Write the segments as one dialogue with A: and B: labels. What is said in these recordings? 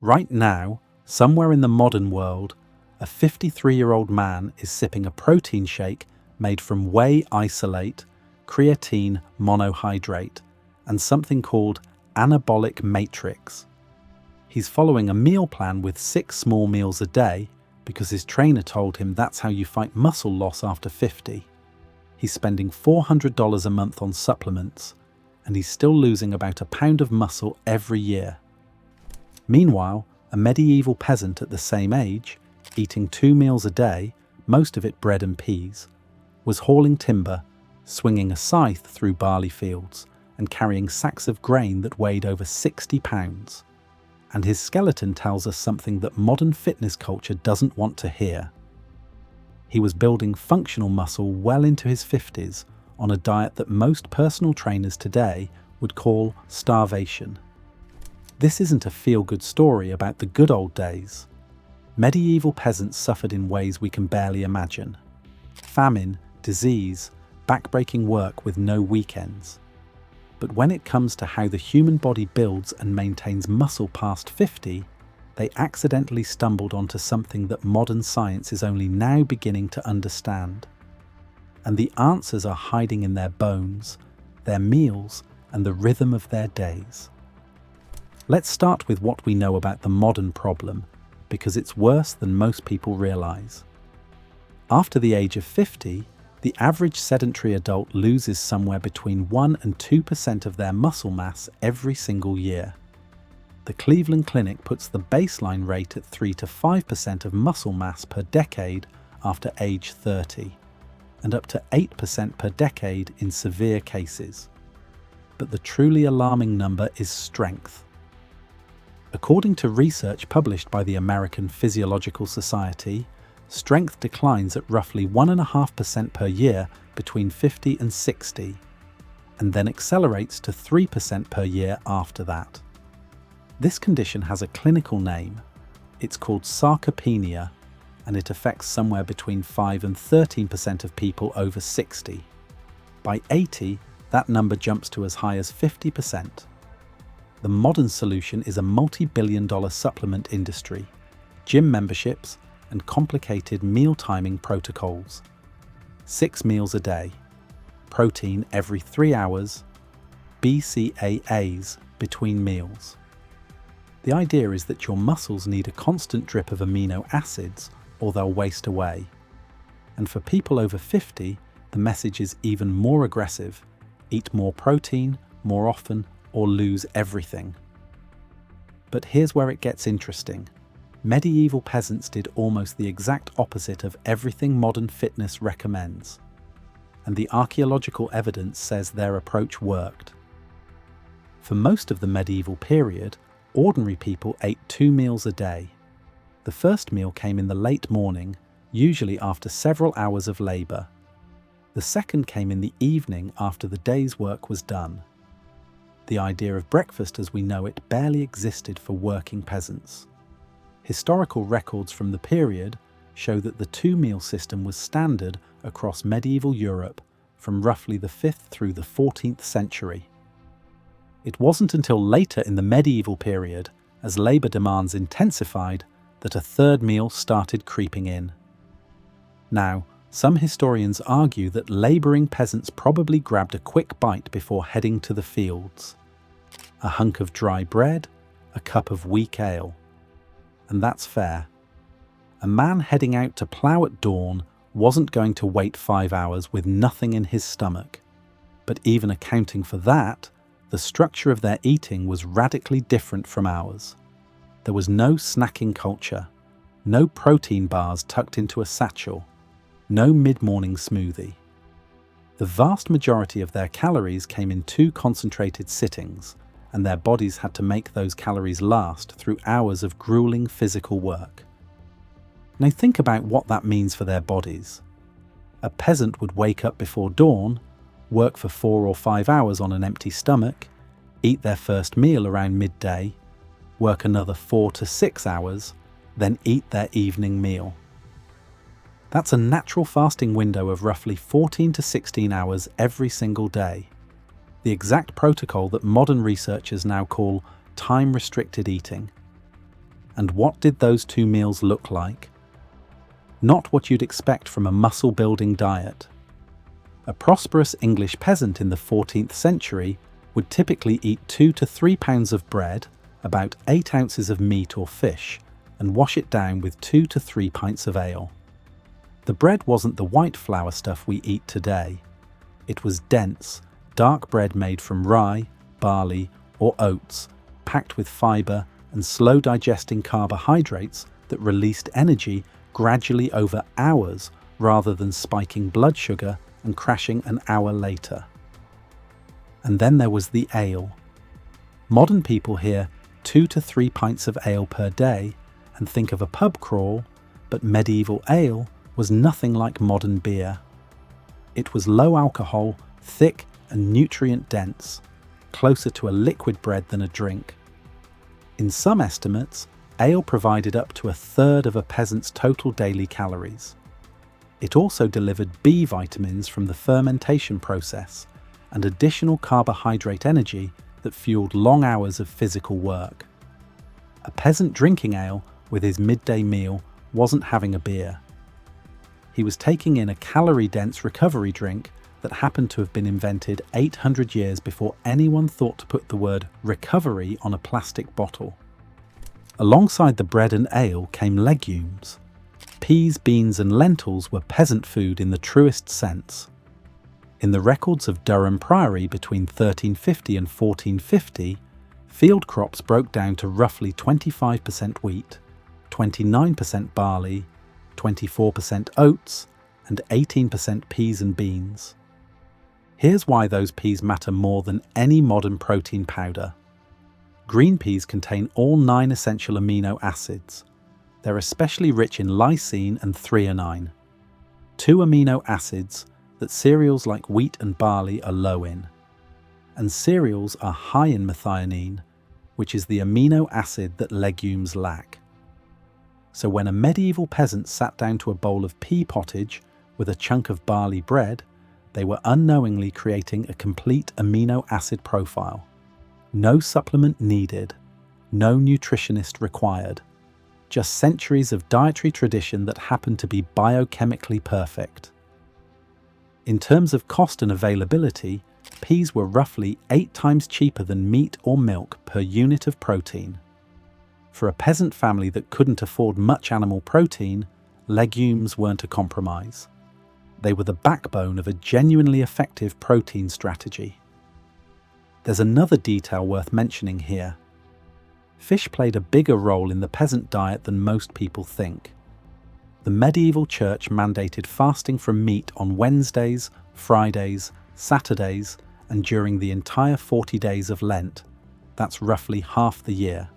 A: Right now, somewhere in the modern world, a 53-year-old man is sipping a protein shake made from whey isolate, creatine monohydrate, and something called anabolic matrix. He's following a meal plan with 6 small meals a day because his trainer told him that's how you fight muscle loss after 50. He's spending $400 a month on supplements, and he's still losing about a pound of muscle every year. Meanwhile, a medieval peasant at the same age, eating 2 meals a day, most of it bread and peas, was hauling timber, swinging a scythe through barley fields, and carrying sacks of grain that weighed over 60 pounds. And his skeleton tells us something that modern fitness culture doesn't want to hear. He was building functional muscle well into his 50s on a diet that most personal trainers today would call starvation. This isn't a feel-good story about the good old days. Medieval peasants suffered in ways we can barely imagine. Famine, disease, back-breaking work with no weekends. But when it comes to how the human body builds and maintains muscle past 50, they accidentally stumbled onto something that modern science is only now beginning to understand. And the answers are hiding in their bones, their meals, and the rhythm of their days. Let's start with what we know about the modern problem, because it's worse than most people realize. After the age of 50, the average sedentary adult loses somewhere between 1 and 2% of their muscle mass every single year. The Cleveland Clinic puts the baseline rate at 3 to 5% of muscle mass per decade after age 30, and up to 8% per decade in severe cases. But the truly alarming number is strength. According to research published by the American Physiological Society, strength declines at roughly 1.5% per year between 50 and 60, and then accelerates to 3% per year after that. This condition has a clinical name. It's called Sarcopenia, and it affects somewhere between 5 and 13% of people over 60. By 80, that number jumps to as high as 50%. The modern solution is a multi-billion-dollar supplement industry, gym memberships, and complicated meal timing protocols. 6 meals a day, protein every 3 hours, BCAAs between meals. The idea is that your muscles need a constant drip of amino acids or they'll waste away. And for people over 50, the message is even more aggressive: eat more protein, more often, or lose everything. But here's where it gets interesting. Medieval peasants did almost the exact opposite of everything modern fitness recommends. And the archaeological evidence says their approach worked. For most of the medieval period, ordinary people ate 2 meals a day. The first meal came in the late morning, usually after several hours of labor. The second came in the evening after the day's work was done. The idea of breakfast as we know it barely existed for working peasants. Historical records from the period show that the 2-meal system was standard across medieval Europe from roughly the 5th through the 14th century. It wasn't until later in the medieval period, as labor demands intensified, that a 3rd meal started creeping in. Now, some historians argue that laboring peasants probably grabbed a quick bite before heading to the fields. A hunk of dry bread, a cup of weak ale. And that's fair. A man heading out to plough at dawn wasn't going to wait 5 hours with nothing in his stomach. But even accounting for that, the structure of their eating was radically different from ours. There was no snacking culture, no protein bars tucked into a satchel, no mid-morning smoothie. The vast majority of their calories came in 2 concentrated sittings, and their bodies had to make those calories last through hours of grueling physical work. Now think about what that means for their bodies. A peasant would wake up before dawn, work for 4 or 5 hours on an empty stomach, eat their first meal around midday, work another 4 to 6 hours, then eat their evening meal. That's a natural fasting window of roughly 14 to 16 hours every single day. The exact protocol that modern researchers now call time-restricted eating. And what did those two meals look like? Not what you'd expect from a muscle-building diet. A prosperous English peasant in the 14th century would typically eat 2 to 3 pounds of bread, about 8 ounces of meat or fish, and wash it down with 2 to 3 pints of ale. The bread wasn't the white flour stuff we eat today. It was dense, dark bread made from rye, barley, or oats, packed with fibre and slow-digesting carbohydrates that released energy gradually over hours rather than spiking blood sugar and crashing an hour later. And then there was the ale. Modern people hear 2 to 3 pints of ale per day and think of a pub crawl, but medieval ale was nothing like modern beer. It was low alcohol, thick and nutrient dense, closer to a liquid bread than a drink. In some estimates, ale provided up to a third of a peasant's total daily calories. It also delivered B vitamins from the fermentation process and additional carbohydrate energy that fueled long hours of physical work. A peasant drinking ale with his midday meal wasn't having a beer. He was taking in a calorie-dense recovery drink that happened to have been invented 800 years before anyone thought to put the word recovery on a plastic bottle. Alongside the bread and ale came legumes. Peas, beans and lentils were peasant food in the truest sense. In the records of Durham Priory between 1350 and 1450, field crops broke down to roughly 25% wheat, 29% barley, 24% oats, and 18% peas and beans. Here's why those peas matter more than any modern protein powder. Green peas contain all 9 essential amino acids. They're especially rich in leucine and threonine, 2 amino acids that cereals like wheat and barley are low in. And cereals are high in methionine, which is the amino acid that legumes lack. So when a medieval peasant sat down to a bowl of pea pottage with a chunk of barley bread, they were unknowingly creating a complete amino acid profile. No supplement needed, no nutritionist required, just centuries of dietary tradition that happened to be biochemically perfect. In terms of cost and availability, peas were roughly 8 times cheaper than meat or milk per unit of protein. For a peasant family that couldn't afford much animal protein, legumes weren't a compromise. They were the backbone of a genuinely effective protein strategy. There's another detail worth mentioning here. Fish played a bigger role in the peasant diet than most people think. The medieval church mandated fasting from meat on Wednesdays, Fridays, Saturdays, and during the entire 40 days of Lent. That's roughly half the year.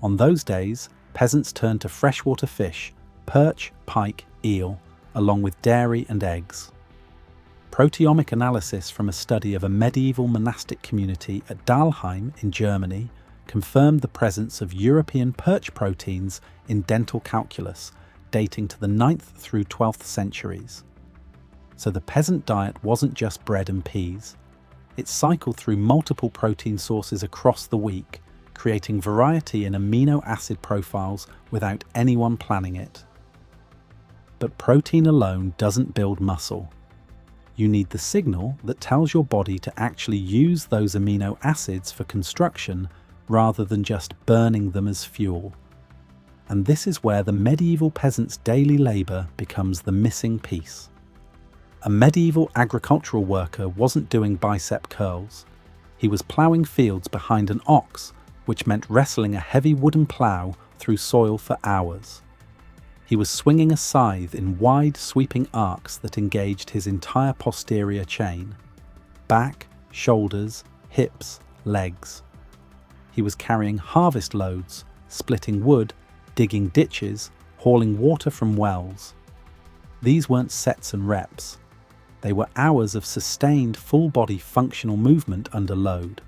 A: On those days, peasants turned to freshwater fish, perch, pike, eel, along with dairy and eggs. Proteomic analysis from a study of a medieval monastic community at Dahlheim in Germany confirmed the presence of European perch proteins in dental calculus, dating to the 9th through 12th centuries. So the peasant diet wasn't just bread and peas. It cycled through multiple protein sources across the week, creating variety in amino acid profiles without anyone planning it. But protein alone doesn't build muscle. You need the signal that tells your body to actually use those amino acids for construction rather than just burning them as fuel. And this is where the medieval peasant's daily labour becomes the missing piece. A medieval agricultural worker wasn't doing bicep curls. He was ploughing fields behind an ox, which meant wrestling a heavy wooden plough through soil for hours. He was swinging a scythe in wide, sweeping arcs that engaged his entire posterior chain: back, shoulders, hips, legs. He was carrying harvest loads, splitting wood, digging ditches, hauling water from wells. These weren't sets and reps. They were hours of sustained full-body functional movement under load.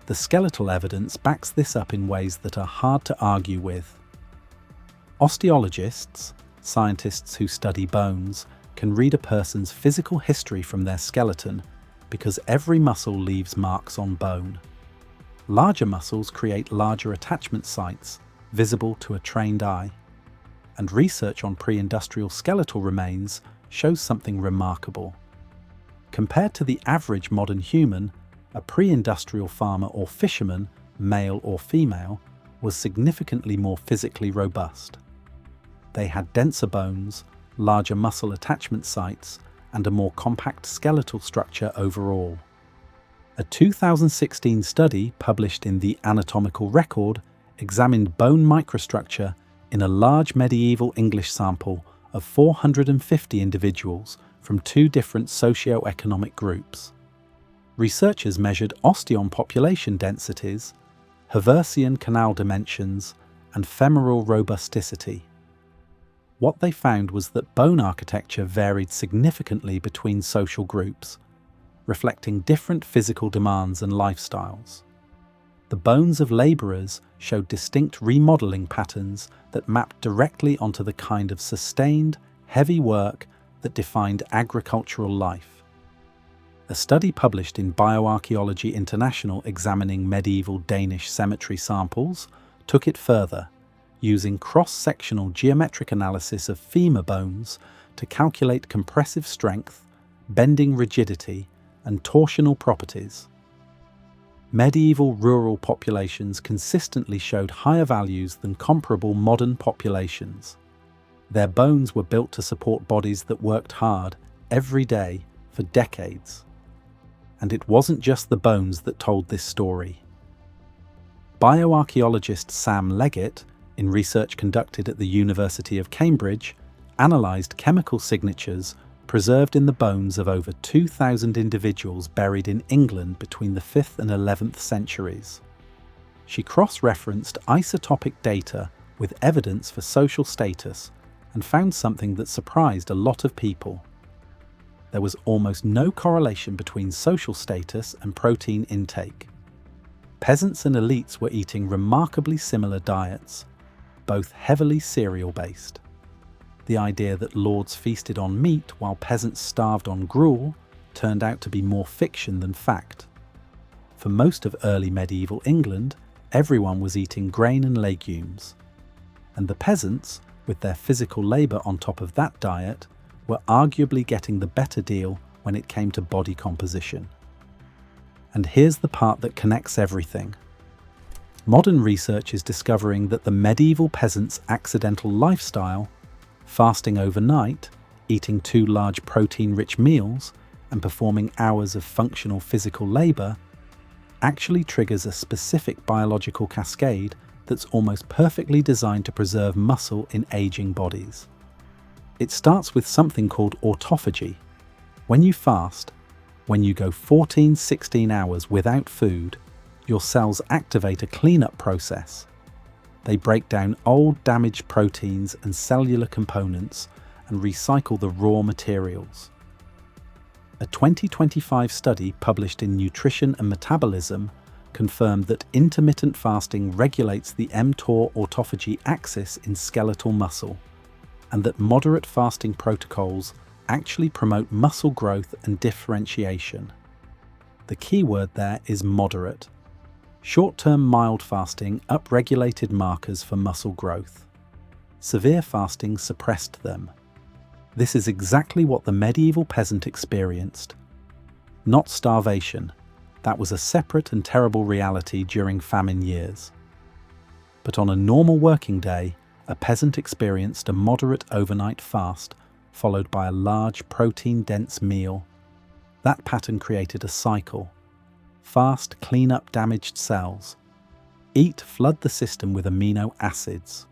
A: The skeletal evidence backs this up in ways that are hard to argue with. Osteologists, scientists who study bones, can read a person's physical history from their skeleton because every muscle leaves marks on bone. Larger muscles create larger attachment sites, visible to a trained eye. And research on pre-industrial skeletal remains shows something remarkable. Compared to the average modern human, a pre-industrial farmer or fisherman, male or female, was significantly more physically robust. They had denser bones, larger muscle attachment sites, and a more compact skeletal structure overall. A 2016 study published in the Anatomical Record examined bone microstructure in a large medieval English sample of 450 individuals from 2 different socio-economic groups. Researchers measured osteon population densities, Haversian canal dimensions, and femoral robusticity. What they found was that bone architecture varied significantly between social groups, reflecting different physical demands and lifestyles. The bones of labourers showed distinct remodelling patterns that mapped directly onto the kind of sustained, heavy work that defined agricultural life. A study published in Bioarchaeology International examining medieval Danish cemetery samples took it further, using cross-sectional geometric analysis of femur bones to calculate compressive strength, bending rigidity, and torsional properties. Medieval rural populations consistently showed higher values than comparable modern populations. Their bones were built to support bodies that worked hard every day for decades. And it wasn't just the bones that told this story. Bioarchaeologist Sam Leggett, in research conducted at the University of Cambridge, analysed chemical signatures preserved in the bones of over 2,000 individuals buried in England between the 5th and 11th centuries. She cross-referenced isotopic data with evidence for social status and found something that surprised a lot of people. There was almost no correlation between social status and protein intake. Peasants and elites were eating remarkably similar diets, both heavily cereal-based. The idea that lords feasted on meat while peasants starved on gruel turned out to be more fiction than fact. For most of early medieval England, everyone was eating grain and legumes. And the peasants, with their physical labour on top of that diet, were arguably getting the better deal when it came to body composition. And here's the part that connects everything. Modern research is discovering that the medieval peasants' accidental lifestyle, fasting overnight, eating 2 large protein-rich meals, and performing hours of functional physical labour, actually triggers a specific biological cascade that's almost perfectly designed to preserve muscle in aging bodies. It starts with something called autophagy. When you fast, when you go 14-16 hours without food, your cells activate a cleanup process. They break down old damaged proteins and cellular components and recycle the raw materials. A 2025 study published in Nutrition and Metabolism confirmed that intermittent fasting regulates the mTOR autophagy axis in skeletal muscle, and that moderate fasting protocols actually promote muscle growth and differentiation. The key word there is moderate. Short-term mild fasting upregulated markers for muscle growth. Severe fasting suppressed them. This is exactly what the medieval peasant experienced. Not starvation. That was a separate and terrible reality during famine years. But on a normal working day, a peasant experienced a moderate overnight fast, followed by a large protein-dense meal. That pattern created a cycle. Fast, clean up damaged cells. Eat, flood the system with amino acids.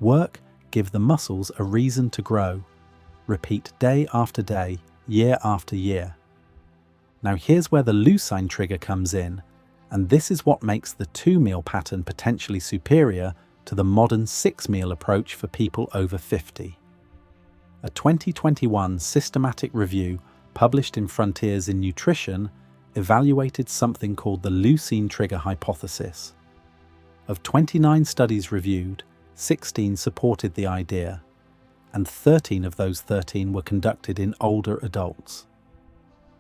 A: Work, give the muscles a reason to grow. Repeat day after day, year after year. Now here's where the leucine trigger comes in, and this is what makes the 2-meal pattern potentially superior to the modern 6-meal approach for people over 50. A 2021 systematic review published in Frontiers in Nutrition evaluated something called the leucine trigger hypothesis. Of 29 studies reviewed, 16 supported the idea, and 13 of those 13 were conducted in older adults.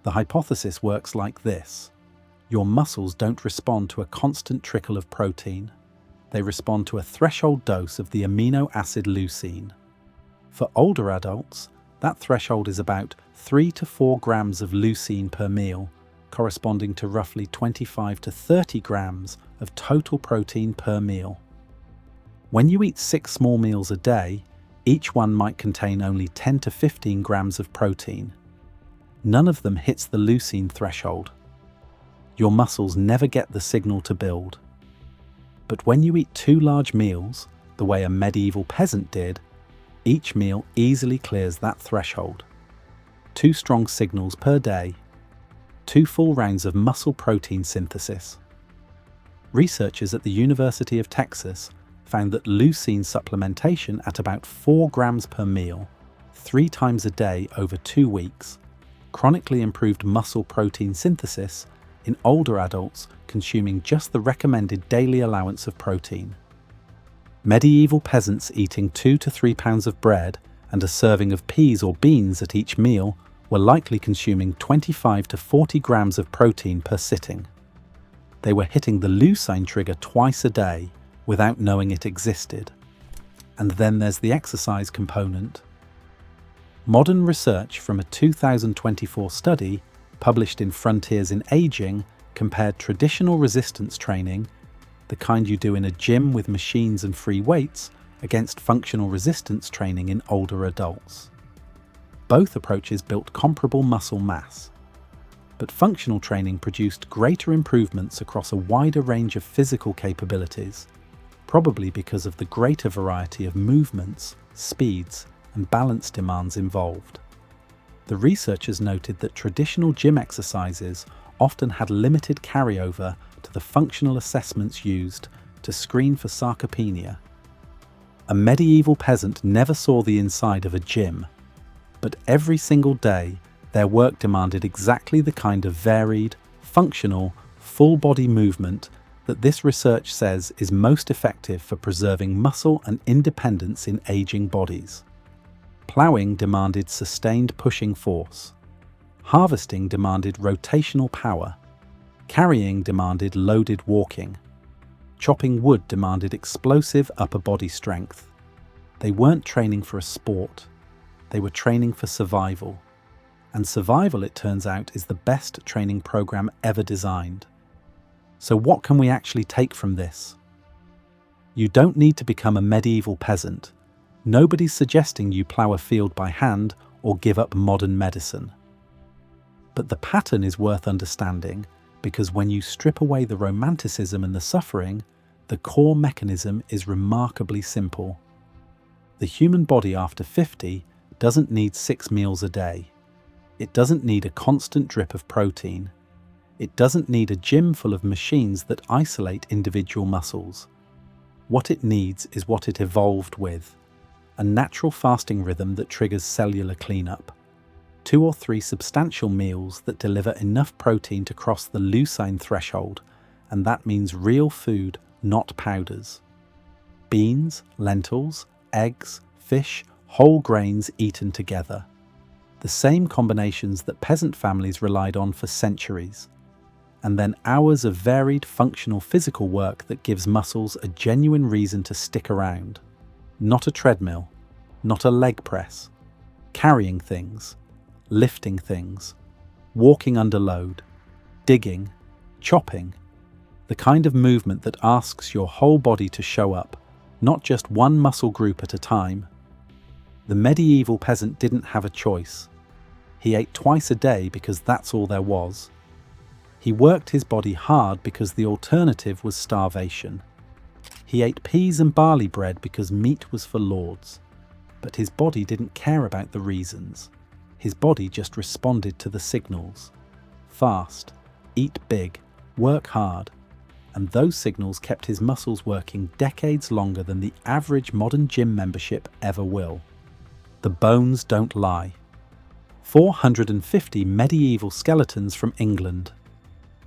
A: The hypothesis works like this. Your muscles don't respond to a constant trickle of protein. they respond to a threshold dose of the amino acid leucine. For older adults, that threshold is about 3 to 4 grams of leucine per meal, corresponding to roughly 25 to 30 grams of total protein per meal. When you eat 6 small meals a day, each one might contain only 10 to 15 grams of protein. None of them hits the leucine threshold. Your muscles never get the signal to build. But when you eat 2 large meals, the way a medieval peasant did, each meal easily clears that threshold. 2 strong signals per day. 2 full rounds of muscle protein synthesis. Researchers at the University of Texas found that leucine supplementation at about 4 grams per meal, 3 times a day over 2 weeks, chronically improved muscle protein synthesis in older adults consuming just the recommended daily allowance of protein. Medieval peasants eating 2 to 3 pounds of bread and a serving of peas or beans at each meal were likely consuming 25 to 40 grams of protein per sitting. They were hitting the leucine trigger twice a day without knowing it existed. And then there's the exercise component. Modern research from a 2024 study published in Frontiers in Aging compared traditional resistance training, the kind you do in a gym with machines and free weights, against functional resistance training in older adults. Both approaches built comparable muscle mass, but functional training produced greater improvements across a wider range of physical capabilities, probably because of the greater variety of movements, speeds, and balance demands involved. The researchers noted that traditional gym exercises often had limited carryover to the functional assessments used to screen for sarcopenia. A medieval peasant never saw the inside of a gym, but every single day their work demanded exactly the kind of varied, functional, full-body movement that this research says is most effective for preserving muscle and independence in aging bodies. Ploughing demanded sustained pushing force. Harvesting demanded rotational power. Carrying demanded loaded walking. Chopping wood demanded explosive upper body strength. They weren't training for a sport. They were training for survival. And survival, it turns out, is the best training program ever designed. So what can we actually take from this? You don't need to become a medieval peasant. Nobody's suggesting you plough a field by hand or give up modern medicine. But the pattern is worth understanding because when you strip away the romanticism and the suffering, the core mechanism is remarkably simple. The human body after 50 doesn't need 6 meals a day. It doesn't need a constant drip of protein. It doesn't need a gym full of machines that isolate individual muscles. What it needs is what it evolved with: a natural fasting rhythm that triggers cellular cleanup, 2 or 3 substantial meals that deliver enough protein to cross the leucine threshold, and that means real food, not powders. Beans, lentils, eggs, fish, whole grains eaten together. The same combinations that peasant families relied on for centuries. And then hours of varied functional physical work that gives muscles a genuine reason to stick around. Not a treadmill, not a leg press. Carrying things, lifting things, walking under load, digging, chopping. The kind of movement that asks your whole body to show up, not just one muscle group at a time. The medieval peasant didn't have a choice. He ate twice a day because that's all there was. He worked his body hard because the alternative was starvation. He ate peas and barley bread because meat was for lords. But his body didn't care about the reasons. His body just responded to the signals. Fast, eat big, work hard. And those signals kept his muscles working decades longer than the average modern gym membership ever will. The bones don't lie. 450 medieval skeletons from England.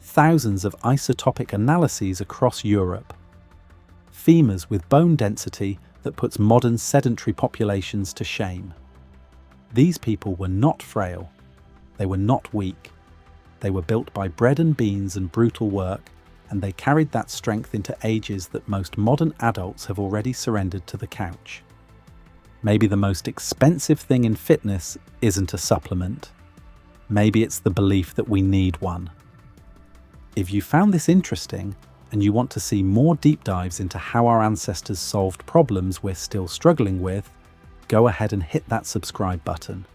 A: Thousands of isotopic analyses across Europe. Femurs with bone density that puts modern sedentary populations to shame. These people were not frail. They were not weak. They were built by bread and beans and brutal work, and they carried that strength into ages that most modern adults have already surrendered to the couch. Maybe the most expensive thing in fitness isn't a supplement. Maybe it's the belief that we need one. If you found this interesting and you want to see more deep dives into how our ancestors solved problems we're still struggling with, go ahead and hit that subscribe button.